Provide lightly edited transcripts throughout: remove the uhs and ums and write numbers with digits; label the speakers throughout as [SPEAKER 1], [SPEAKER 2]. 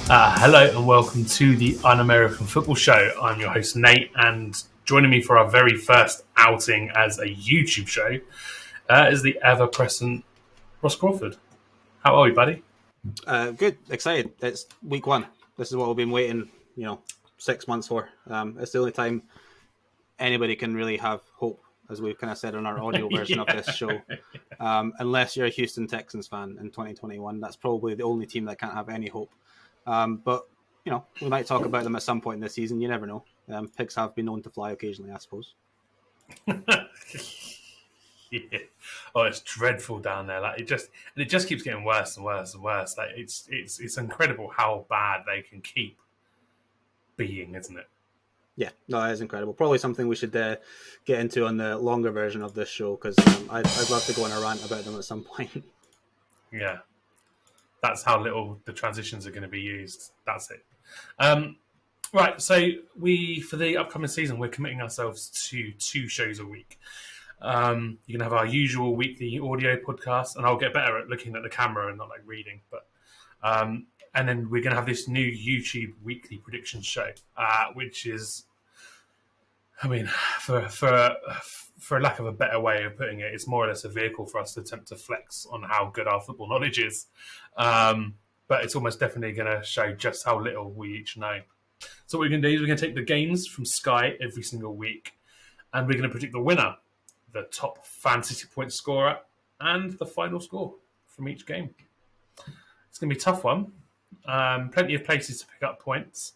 [SPEAKER 1] Hello and welcome to the Un-American Football Show. I'm your host Nate, and joining me for our very first outing as a YouTube show is the ever-present Ross Crawford. How are you, buddy?
[SPEAKER 2] Good, excited. It's week one. This is what we've been waiting, 6 months for. It's the only time anybody can really have hope, as we've kind of said on our audio version of this show. Unless you're a Houston Texans fan in 2021, that's probably the only team that can't have any hope. But we might talk about them at some point in the season. You never know. Pigs have been known to fly occasionally, I suppose.
[SPEAKER 1] Yeah. Oh, it's dreadful down there. Like it just keeps getting worse and worse and worse. Like it's incredible how bad they can keep being, isn't it?
[SPEAKER 2] Yeah, no, that is incredible. Probably something we should get into on the longer version of this show, because I'd love to go on a rant about them at some point.
[SPEAKER 1] Yeah, that's how little the transitions are going to be used. That's it. Right, so for the upcoming season, we're committing ourselves to 2 shows a week. You can have our usual weekly audio podcast, and I'll get better at looking at the camera and not like reading. But and then we're going to have this new YouTube weekly prediction show, which is, I mean, for lack of a better way of putting it, it's more or less a vehicle for us to attempt to flex on how good our football knowledge is. But it's almost definitely going to show just how little we each know. So what we're going to do is we're going to take the games from Sky every single week, and we're going to predict the winner, the top fantasy point scorer, and the final score from each game. It's going to be a tough one. Plenty of places to pick up points.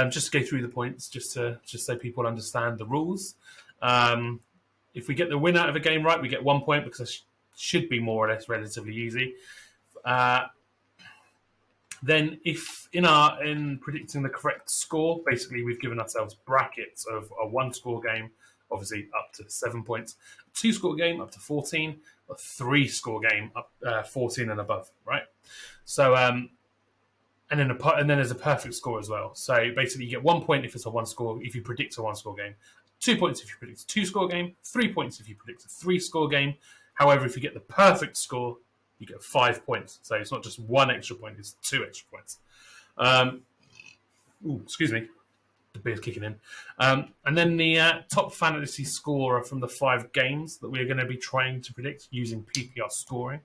[SPEAKER 1] Just to go through the points, just so people understand the rules. If we get the winner of a game right, we get 1 point, because it should be more or less relatively easy. Then, if in predicting the correct score, basically we've given ourselves brackets of a 1-score game, obviously up to 7 points, a 2-score game up to 14, a 3-score game up 14 and above, right? So, and then there's a perfect score as well. So basically, you get 1 point if it's a 1-score, if you predict a 1-score game, 2 points if you predict a 2-score game, 3 points if you predict a 3-score game. However, if you get the perfect score, you get 5 points. So it's not just 1 extra point; it's 2 extra points. Excuse me. The beer's kicking in. And then the top fantasy scorer from the 5 games that we're going to be trying to predict using PPR scoring.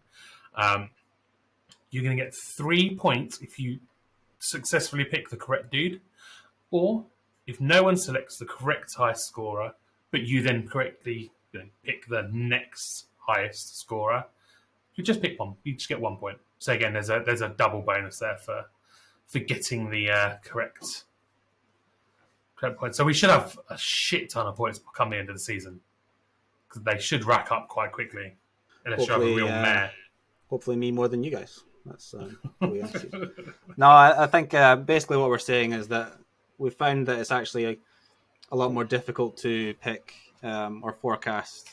[SPEAKER 1] You're going to get 3 points if you successfully pick the correct dude, or if no one selects the correct highest scorer, but you then correctly pick the next highest scorer, you just pick one. You just get 1 point. So again, there's a double bonus there for getting the correct point. So we should have a shit ton of points come the end of the season, because they should rack up quite quickly, unless you have a real mare.
[SPEAKER 2] Hopefully, me more than you guys. That's No, I think basically what we're saying is that we found that it's actually a lot more difficult to pick or forecast,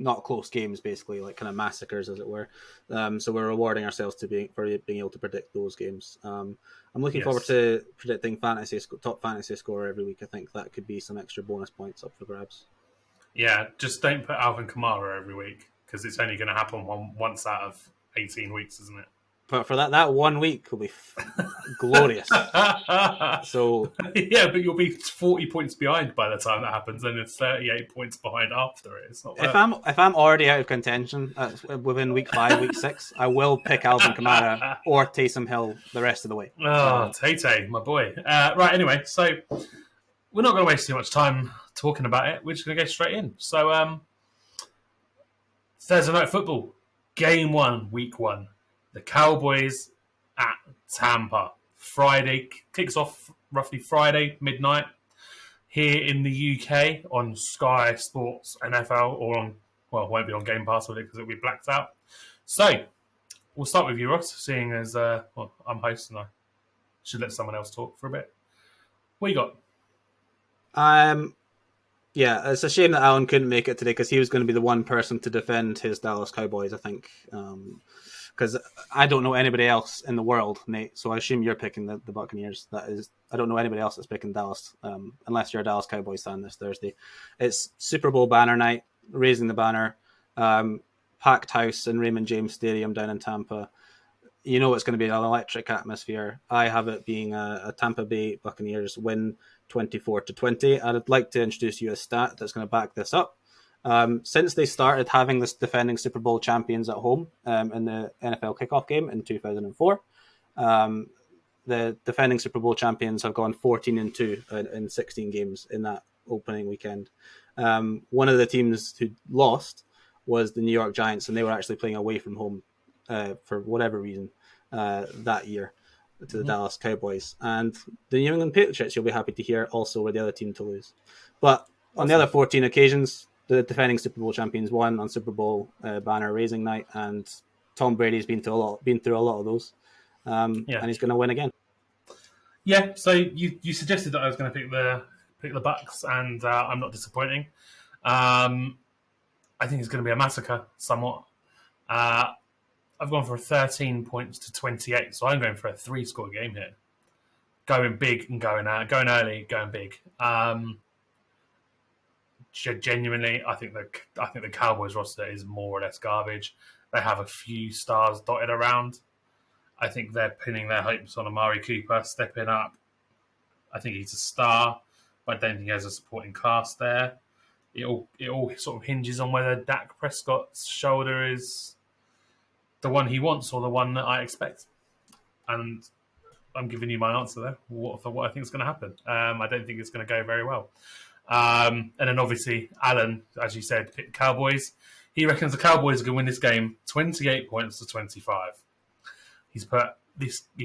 [SPEAKER 2] not close games, basically, like kind of massacres, as it were. So we're rewarding ourselves for being able to predict those games. I'm looking forward to predicting top fantasy scorer every week. I think that could be some extra bonus points up for grabs.
[SPEAKER 1] Yeah, just don't put Alvin Kamara every week, because it's only going to happen once out of 18 weeks, isn't it?
[SPEAKER 2] But for that 1 week will be glorious. So
[SPEAKER 1] yeah, but you'll be 40 points behind by the time that happens, and it's 38 points behind after it. It's not.
[SPEAKER 2] If I'm already out of contention within week 5, week 6, I will pick Alvin Kamara or Taysom Hill the rest of the way.
[SPEAKER 1] Oh, Tay, my boy. Right. Anyway, so we're not going to waste too much time talking about it. We're just going to go straight in. So, Thursday night football, game 1, week 1. The Cowboys at Tampa. Friday kicks off roughly Friday midnight here in the UK on Sky Sports NFL, or it won't be on Game Pass with it because it'll be blacked out. So we'll start with you, Ross, seeing as I'm host and I should let someone else talk for a bit. What you got?
[SPEAKER 2] Yeah, it's a shame that Alan couldn't make it today, because he was going to be the one person to defend his Dallas Cowboys, I think. Because I don't know anybody else in the world, Nate, so I assume you're picking the Buccaneers. I don't know anybody else that's picking Dallas, unless you're a Dallas Cowboys fan this Thursday. It's Super Bowl banner night, raising the banner, packed house in Raymond James Stadium down in Tampa. you know it's going to be an electric atmosphere. I have it being a Tampa Bay Buccaneers win 24-20. I'd like to introduce you a stat that's going to back this up. Since they started having this defending Super Bowl champions at home in the NFL kickoff game in 2004, the defending Super Bowl champions have gone 14-2 in 16 games in that opening weekend. One of the teams who lost was the New York Giants, and they were actually playing away from home for whatever reason that year to the Dallas Cowboys. And the New England Patriots, you'll be happy to hear, also were the other team to lose. But on the other 14 occasions, the defending Super Bowl champions won on Super Bowl banner raising night, and Tom Brady's been through a lot of those, and he's going to win again.
[SPEAKER 1] Yeah. So you suggested that I was going to pick the Bucs, and I'm not disappointing. I think it's going to be a massacre somewhat. I've gone for 13 points to 28, so I'm going for a 3-score game here. Going big and going early, going big. Genuinely, I think the Cowboys roster is more or less garbage. They have a few stars dotted around. I think they're pinning their hopes on Amari Cooper stepping up. I think he's a star, but I don't think he has a supporting cast there. It all sort of hinges on whether Dak Prescott's shoulder is the one he wants or the one that I expect. And I'm giving you my answer there for what I think is going to happen. I don't think it's going to go very well. And then obviously, Alan, as you said, picked the Cowboys. He reckons the Cowboys are going to win this game 28 points to 25. He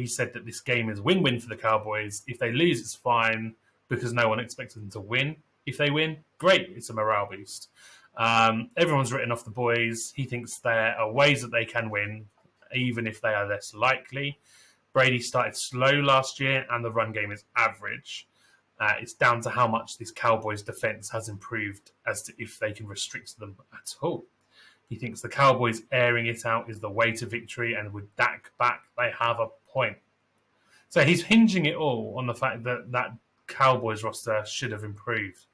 [SPEAKER 1] said that this game is win-win for the Cowboys. If they lose, it's fine because no one expected them to win. If they win, great. It's a morale boost. Everyone's written off the boys. He thinks there are ways that they can win, even if they are less likely. Brady started slow last year, and the run game is average. It's down to how much this Cowboys defense has improved as to if they can restrict them at all. He thinks the Cowboys airing it out is the way to victory, and with Dak back, they have a point. So he's hinging it all on the fact that Cowboys roster should have improved,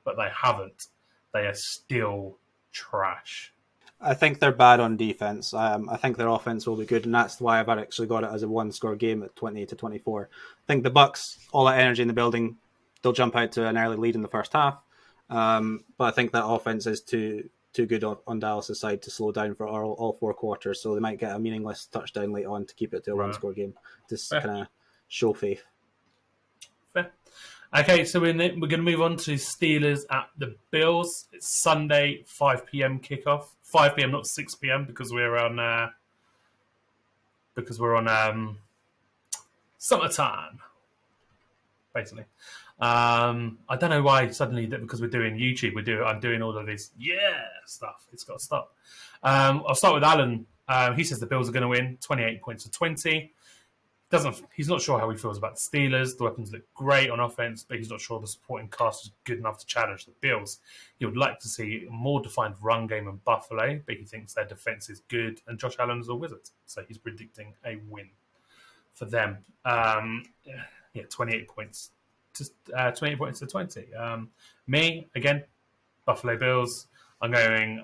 [SPEAKER 1] but they haven't. They are still trash.
[SPEAKER 2] I think they're bad on defense. I think their offense will be good, and that's why I've actually got it as a 1-score game at 20-24. I think the Bucs, all that energy in the building, they'll jump out to an early lead in the first half. But I think that offense is too good on Dallas' side to slow down for all 4 quarters, so they might get a meaningless touchdown late on to keep it to a 1-score game. Just kind of show faith.
[SPEAKER 1] Fair. Okay, so we're going to move on to Steelers at the Bills. It's Sunday, 5 p.m. kickoff. 5 p.m., not 6 p.m. because we're on summertime, basically. I don't know why suddenly that because we're doing YouTube, I'm doing all of this stuff. It's got to stop. I'll start with Alan. He says the Bills are going to win 28 points to 20. He's not sure how he feels about the Steelers. The weapons look great on offense, but he's not sure the supporting cast is good enough to challenge the Bills. He would like to see a more defined run game in Buffalo, but he thinks their defense is good, and Josh Allen is a wizard, so he's predicting a win for them. 28 points to 20. Me again, Buffalo Bills. I'm going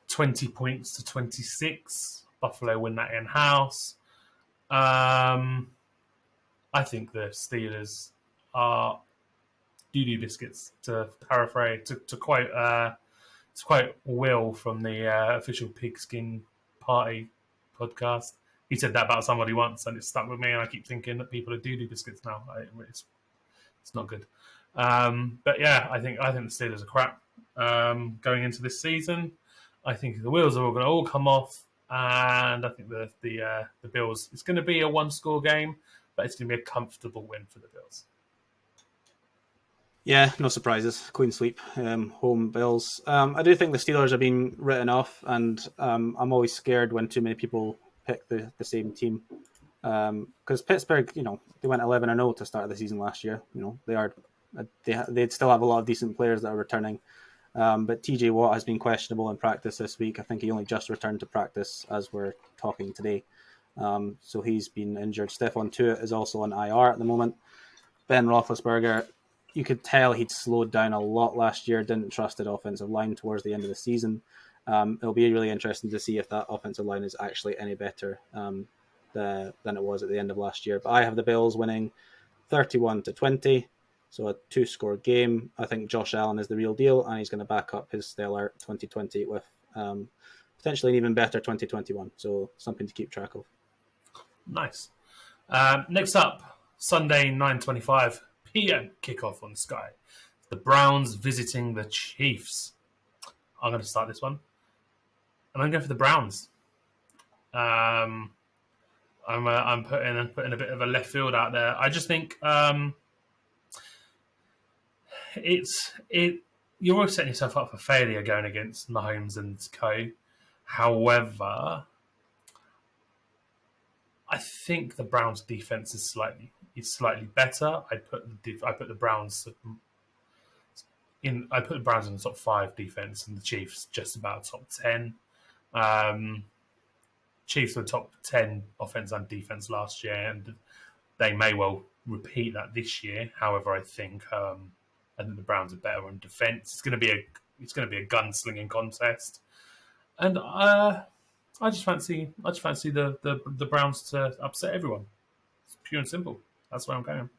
[SPEAKER 1] 20 points to 26. Buffalo win that in-house. I think the Steelers are doo-doo biscuits, to paraphrase, to quote Will from the official Pigskin Party podcast. He said that about somebody once, and it stuck with me, and I keep thinking that people are doo-doo biscuits now. It's not good. But yeah, I think the Steelers are crap going into this season. I think the wheels are all going to all come off. And I think the Bills, it's going to be a 1-score game, but it's going to be a comfortable win for the Bills.
[SPEAKER 2] Yeah, no surprises. Clean sweep, home Bills. I do think the Steelers are being written off, and I'm always scared when too many people pick the same team. Because Pittsburgh, they went 11-0 to start the season last year. They'd still have a lot of decent players that are returning. But TJ Watt has been questionable in practice this week. I think he only just returned to practice as we're talking today. So he's been injured. Stephon Tuitt is also on IR at the moment. Ben Roethlisberger, you could tell he'd slowed down a lot last year, didn't trust the offensive line towards the end of the season. It'll be really interesting to see if that offensive line is actually any better than it was at the end of last year. But I have the Bills winning 31-20, so a 2-score game. I think Josh Allen is the real deal, and he's going to back up his stellar 2020 with potentially an even better 2021. So something to keep track of.
[SPEAKER 1] Nice. Next up, Sunday 9:25 p.m. kickoff on Sky. The Browns visiting the Chiefs. I'm going to start this one. I'm going to go for the Browns. I'm putting a bit of a left field out there. I just think you're always setting yourself up for failure going against Mahomes and co. However, I think the Browns' defense is slightly better. I put the Browns in the top 5 defense, and the Chiefs just about top 10. Chiefs were top 10 offense and defense last year, and they may well repeat that this year. However, I think the Browns are better on defense. It's going to be a gunslinging contest, and I just fancy the Browns to upset everyone. It's pure and simple. That's where I'm going.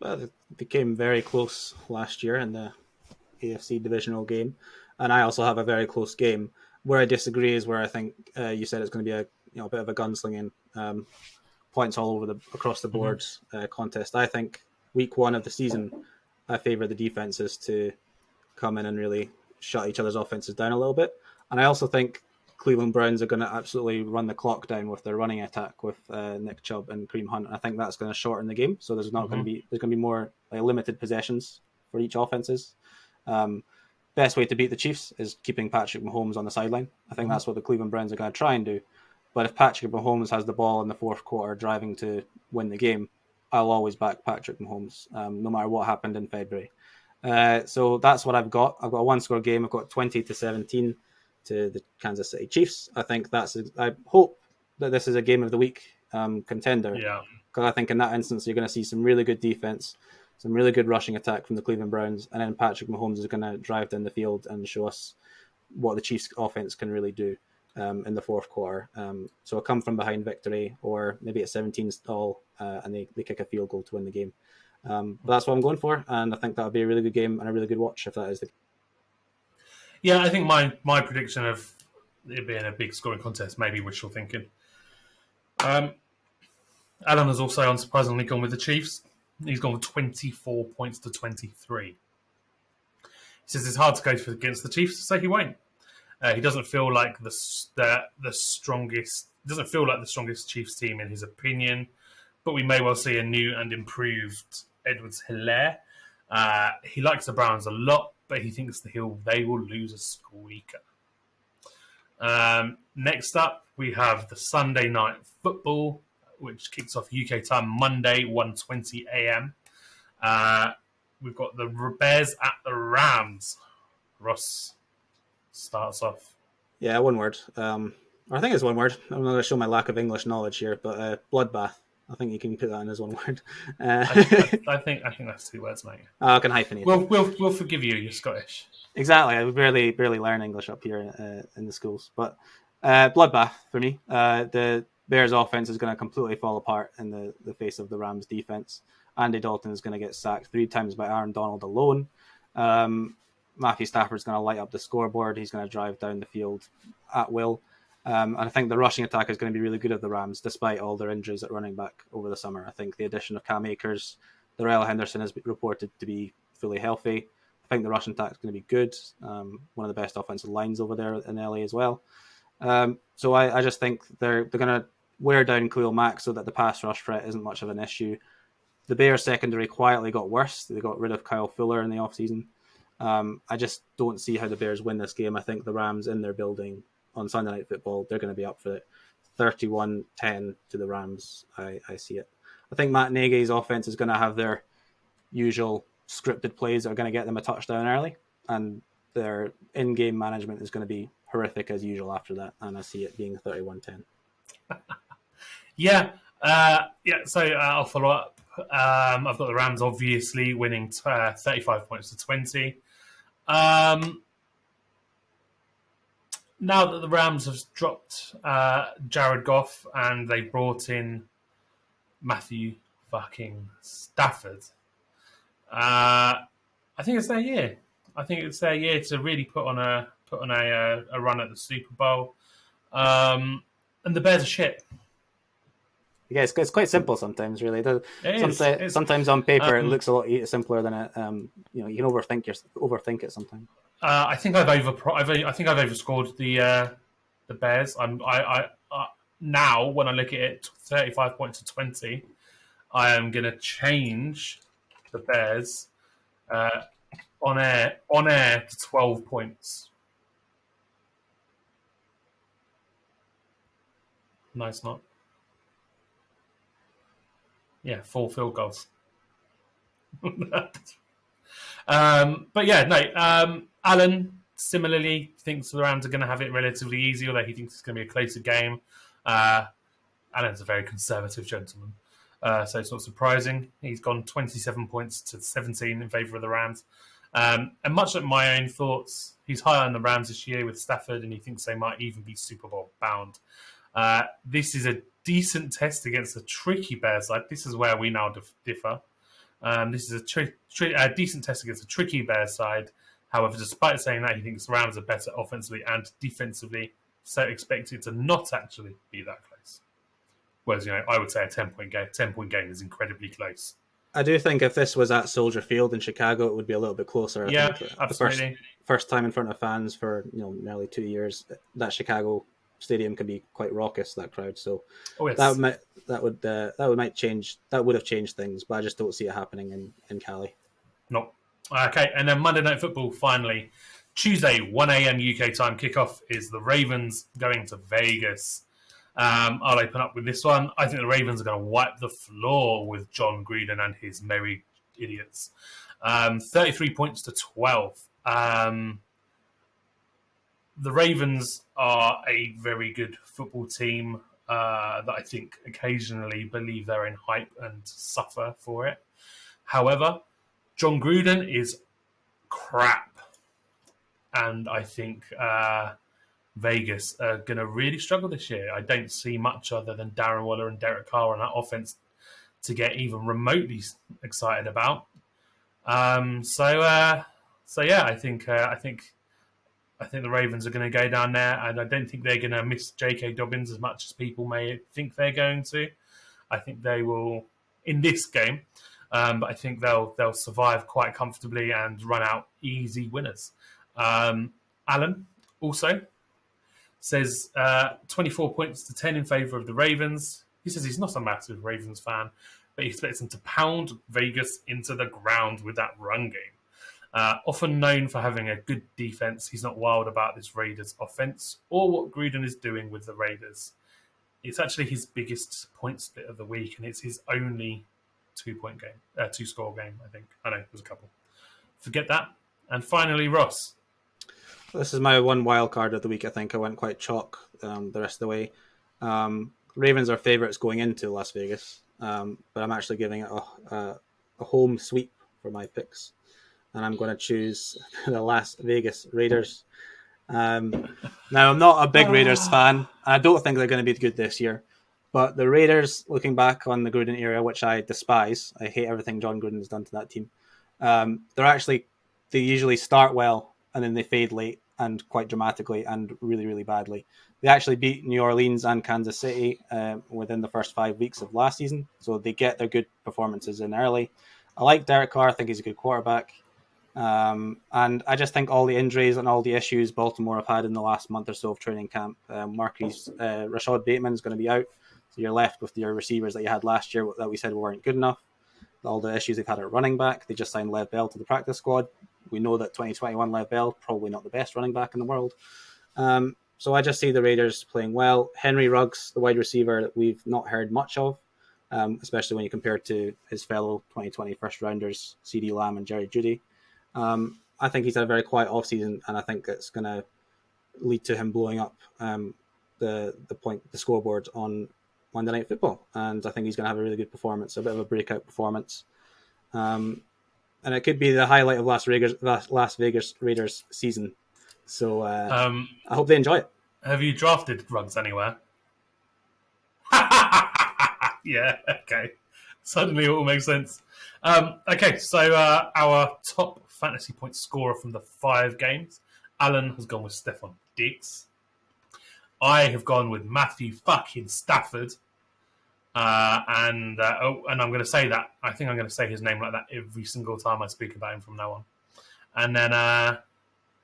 [SPEAKER 2] Well, it became very close last year in the AFC divisional game, and I also have a very close game. Where I disagree is where I think you said it's going to be a bit of a gunslinging, points all over across the board contest. I think week 1 of the season, I favour the defenses to come in and really shut each other's offenses down a little bit, and I also think Cleveland Browns are going to absolutely run the clock down with their running attack with Nick Chubb and Kareem Hunt. I think that's going to shorten the game, so there's going to be more limited possessions for each offenses. Best way to beat the Chiefs is keeping Patrick Mahomes on the sideline. I think that's what the Cleveland Browns are going to try and do. But if Patrick Mahomes has the ball in the fourth quarter driving to win the game, I'll always back Patrick Mahomes, no matter what happened in February. So that's what I've got. I've got a 1-score game. I've got 20-17 to the Kansas City Chiefs. I hope that this is a game of the week contender.
[SPEAKER 1] Yeah.
[SPEAKER 2] Because I think in that instance, you're going to see some really good defense, some really good rushing attack from the Cleveland Browns, and then Patrick Mahomes is going to drive down the field and show us what the Chiefs offense can really do in the fourth quarter. So a come from behind victory, or maybe at 17 all, and they kick a field goal to win the game. But that's what I'm going for, and I think that'll be a really good game and a really good watch if that is the case.
[SPEAKER 1] Yeah, I think my prediction of it being a big scoring contest may be wishful thinking. Alan has also unsurprisingly gone with the Chiefs. He's gone with 24 points to 23. He says it's hard to go against the Chiefs, so he won't. He doesn't feel like the strongest. Doesn't feel like the strongest Chiefs team in his opinion, but we may well see a new and improved Edwards-Helaire. He likes the Browns a lot, but he thinks they will lose a squeaker. Next up, we have the Sunday night football, which kicks off UK time Monday, 1:20 a.m. We've got the Bears at the Rams. Ross starts off.
[SPEAKER 2] Yeah, one word. I think it's one word. I'm not going to show my lack of English knowledge here, but bloodbath. I think you can put that in as one word.
[SPEAKER 1] I think that's 2 words, mate.
[SPEAKER 2] I can hyphenate.
[SPEAKER 1] We'll forgive you. You're Scottish.
[SPEAKER 2] Exactly. I barely learn English up here in the schools, but bloodbath for me. The Bears' offense is going to completely fall apart in the face of the Rams' defense. Andy Dalton is going to get sacked 3 times by Aaron Donald alone. Matthew Stafford's going to light up the scoreboard. He's going to drive down the field at will. And I think the rushing attack is going to be really good of the Rams, despite all their injuries at running back over the summer. I think the addition of Cam Akers, Darrell Henderson is reported to be fully healthy. I think the rushing attack is going to be good. One of the best offensive lines over there in LA as well. So I just think they're going to wear down Khalil Mack so that the pass rush threat isn't much of an issue. The Bears secondary quietly got worse. They got rid of Kyle Fuller in the offseason. I just don't see how the Bears win this game. I think the Rams in their building on Sunday Night Football, they're going to be up for it. 31-10 to the Rams. I see it. I think Matt Nagy's offense is going to have their usual scripted plays that are going to get them a touchdown early, and their in-game management is going to be horrific as usual after that, and I see it being 31-10.
[SPEAKER 1] Yeah. So I'll follow up. I've got the Rams obviously winning 35 points to 20. now that the Rams have dropped Jared Goff and they brought in Matthew fucking Stafford, I think it's their year. I think it's their year to really put on a run at the Super Bowl. And the Bears are shit.
[SPEAKER 2] Yeah, it's quite simple sometimes, really.
[SPEAKER 1] It is.
[SPEAKER 2] Sometimes on paper it
[SPEAKER 1] Um,
[SPEAKER 2] looks a lot simpler than it. You can overthink it sometimes.
[SPEAKER 1] I think I think I've overscored the Bears. Now when I look at it, 35 points to 20, I am going to change the Bears uh, on air to 12 points. No, it's not. Yeah, 4 field goals. But yeah, no. Alan similarly thinks the Rams are going to have it relatively easy, although he thinks it's going to be a closer game. Uh, Alan's a very conservative gentleman, so it's not surprising. He's gone 27 points to 17 in favour of the Rams. And much like my own thoughts, he's higher on the Rams this year with Stafford, and he thinks they might even be Super Bowl bound. This is a decent test against a tricky Bears side. This is where we now differ. This is a decent test against a tricky Bears side. However, despite saying that, he thinks the Rams are better offensively and defensively, so expect it to not actually be that close. Whereas, I would say a 10-point game. 10-point game is incredibly close.
[SPEAKER 2] I do think if this was at Soldier Field in Chicago, it would be a little bit closer.
[SPEAKER 1] Yeah,
[SPEAKER 2] I think
[SPEAKER 1] absolutely.
[SPEAKER 2] The first time in front of fans for nearly 2 years, that Chicago stadium can be quite raucous, that crowd. So
[SPEAKER 1] yes.
[SPEAKER 2] that would have changed things, but I just don't see it happening in Cali.
[SPEAKER 1] No. Okay, and then Monday Night Football finally. Tuesday, 1 a.m. UK time kickoff is the Ravens going to Vegas. I'll open up with this one. I think the Ravens are going to wipe the floor with John Gruden and his merry idiots. 33 points to 12. The Ravens are a very good football team that I think occasionally believe they're in hype and suffer for it. However, John Gruden is crap. And I think Vegas are going to really struggle this year. I don't see much other than Darren Waller and Derek Carr on that offense to get even remotely excited about. So yeah, I think the Ravens are going to go down there, and I don't think they're going to miss J.K. Dobbins as much as people may think they're going to. I think they will in this game, but I think they'll survive quite comfortably and run out easy winners. Alan also says 24 points to 10 in favour of the Ravens. He says he's not a massive Ravens fan, but he expects them to pound Vegas into the ground with that run game. Often known for having a good defense, he's not wild about this Raiders offense or what Gruden is doing with the Raiders. It's actually his biggest point split of the week, and it's his only 2-point game, 2-score game, I think. I know, there's a couple. Forget that. And finally, Ross.
[SPEAKER 2] This is my one wild card of the week. I think I went quite chalk the rest of the way. Ravens are favourites going into Las Vegas, but I'm actually giving it a home sweep for my picks. And I'm going to choose the Las Vegas Raiders. Now, I'm not a big Raiders fan, and I don't think they're going to be good this year. But the Raiders, looking back on the Gruden era, which I despise, I hate everything John Gruden has done to that team. They usually start well, and then they fade late and quite dramatically and really, really badly. They actually beat New Orleans and Kansas City within the first 5 weeks of last season, so they get their good performances in early. I like Derek Carr. I think he's a good quarterback. And I just think all the injuries and all the issues Baltimore have had in the last month or so of training camp, Rashad Bateman is going to be out, so you're left with your receivers that you had last year that we said weren't good enough. All the issues they've had at running back. They just signed Lev Bell to the practice squad. We know that 2021 Lev Bell, probably not the best running back in the world. So I just see the Raiders playing well. Henry Ruggs, the wide receiver that we've not heard much of, especially when you compare it to his fellow 2020 first rounders, CeeDee Lamb and Jerry Jeudy. I think he's had a very quiet offseason, and I think it's going to lead to him blowing up the scoreboard on Monday Night Football. And I think he's going to have a really good performance, a bit of a breakout performance. And it could be the highlight of Las Vegas Raiders season. So I hope they enjoy it.
[SPEAKER 1] Have you drafted Ruggs anywhere? Yeah, okay. Suddenly it all makes sense. Okay, so our top fantasy point scorer from the 5 games, Alan has gone with Stefan Diggs. I have gone with Matthew fucking Stafford. And I'm going to say that. I think I'm going to say his name like that every single time I speak about him from now on. And then,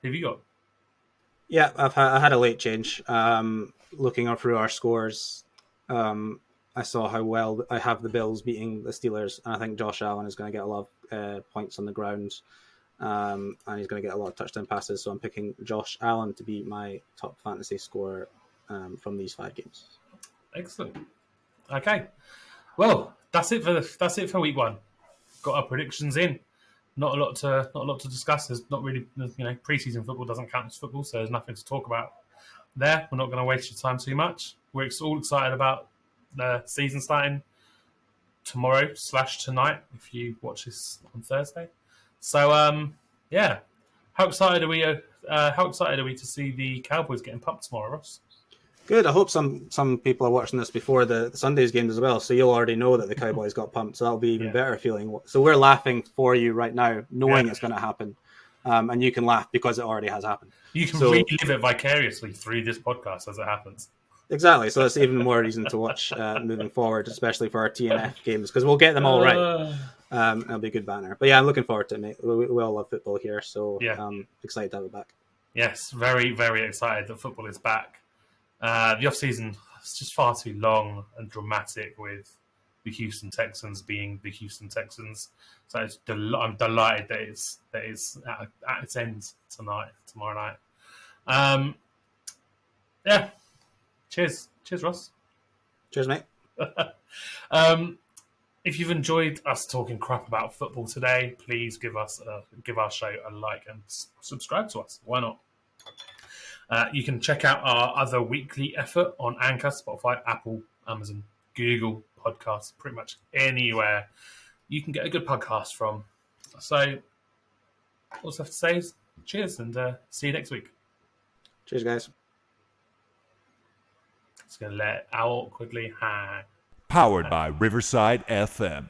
[SPEAKER 1] who have you got?
[SPEAKER 2] Yeah, I had a late change. Looking through our scores, I saw how well I have the Bills beating the Steelers, and I think Josh Allen is going to get a lot of points on the ground, and he's going to get a lot of touchdown passes. So I'm picking Josh Allen to be my top fantasy scorer from these 5 games.
[SPEAKER 1] Excellent. Okay. Well, that's it for week 1. Got our predictions in. Not a lot to discuss. There's not really, preseason football doesn't count as football, so there's nothing to talk about there. We're not going to waste your time too much. We're all excited about the season starting tomorrow/tonight if you watch this on Thursday. So yeah, how excited are we? How excited are we to see the Cowboys getting pumped tomorrow, Ross?
[SPEAKER 2] Good. I hope some people are watching this before the Sunday's games as well, so you'll already know that the Cowboys got pumped. So that'll be even better feeling. So we're laughing for you right now, knowing it's going to happen, and you can laugh because it already has happened.
[SPEAKER 1] You can relive it vicariously through this podcast as it happens.
[SPEAKER 2] Exactly. So it's even more reason to watch moving forward, especially for our TNF games, because we'll get them all right. It'll be a good banner. But yeah, I'm looking forward to it, mate. We all love football here, so I'm excited to have it back.
[SPEAKER 1] Yes, very, very excited that football is back. The off-season is just far too long and dramatic with the Houston Texans being the Houston Texans. So I'm delighted that it's at its end tomorrow night. Yeah. Cheers, Ross.
[SPEAKER 2] Cheers, mate.
[SPEAKER 1] If you've enjoyed us talking crap about football today, please give our show a like and subscribe to us. Why not? You can check out our other weekly effort on Anchor, Spotify, Apple, Amazon, Google Podcasts, pretty much anywhere you can get a good podcast from. So all I have to say is cheers and see you next week.
[SPEAKER 2] Cheers, guys.
[SPEAKER 1] Just going to let it out awkwardly hang.
[SPEAKER 3] Powered by Riverside FM.